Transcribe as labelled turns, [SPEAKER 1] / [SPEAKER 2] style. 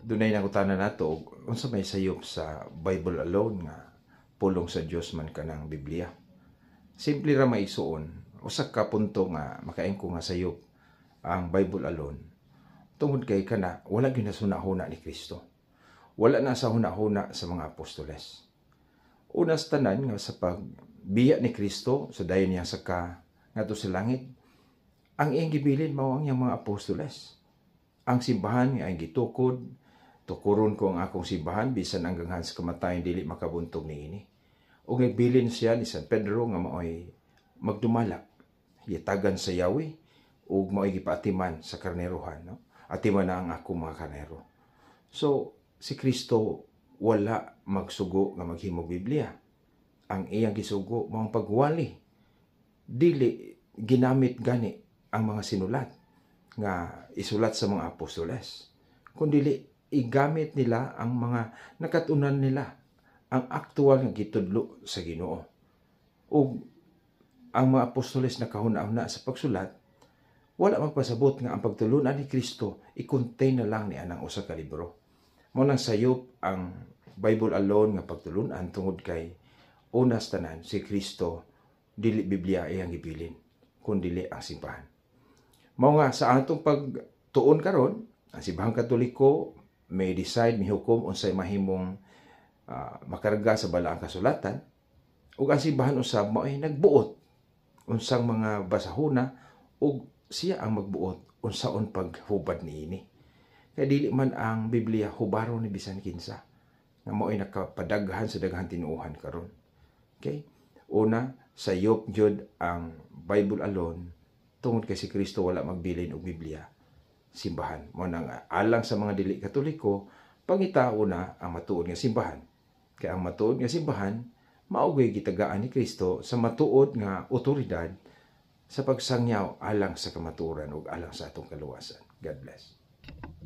[SPEAKER 1] dunay nangutana nato og unsa may sayop sa Bible alone nga pulong sa Dios man kanang Biblia. Simple ra maigsuon, usa ka punto nga makaengko nga sayop ang Bible alone. Tungod kay kana wala gyud na hunahuna ni Kristo. Wala na sa hunahuna sa mga apostoles. Una sa tanan nga sa pagbiya ni Kristo sa dayon niya saka ngadto sa langit, ang iyang gibilin mao ang iyang mga apostoles. Ang simbahan nga ay gitukod, tukuron ko ang akong simbahan bisan hanggang sa kamatayon dili makabuntog niini. Ug nagbilin siya ni San Pedro nga maoy magdumala, gitagan sa Yahweh ug maoy gipaatiman sa karnerohan, no? Atiman na ang akong mga karnero. So si Kristo wala magsugo nga maghimog Biblia. Ang iyang gisugo mao ang pagwali. Dili ginamit gani ang mga sinulat nga isulat sa mga apostoles, kundi igamit nila ang mga nakatunan nila, ang aktual nga gitudlo sa Ginoo. Ug ang mga apostoles nakahuna-huna sa pagsulat, wala magpasabot nga ang pagtulunan ni Kristo i-contain na lang ni anang usa ka libro. Mao nang sayop ang Bible alone nga pagtulunan tungod kay unas tanan si Kristo dili Biblia iyang gibilin, kundi ang simbahan. Mao nga sa atong pagtuon karon, ang simbahang Katoliko may decide, may hukom unsay mahimong makarga sa balaang kasulatan, ug ang simbahan usab mao ay nagbuot unsang mga basahona ug siya ang magbuot unsaon paghubad niini. Kaya dili man ang Biblia hubaro ni bisan kinsa nga mao ay nakapadaghan sa daghang tinuohan karon. Okay? Una, sayop jud ang Bible alone tungod kay si Kristo wala magbilin og Biblia. Simbahan mo nang alang sa mga dili Katoliko, pangitao na ang matuod nga simbahan. Kaya ang matuod nga simbahan maugay gitagaan ni Kristo sa matuod nga otoridad sa pagsangyaw alang sa kamatuoran ug alang sa atong kaluwasan. God bless.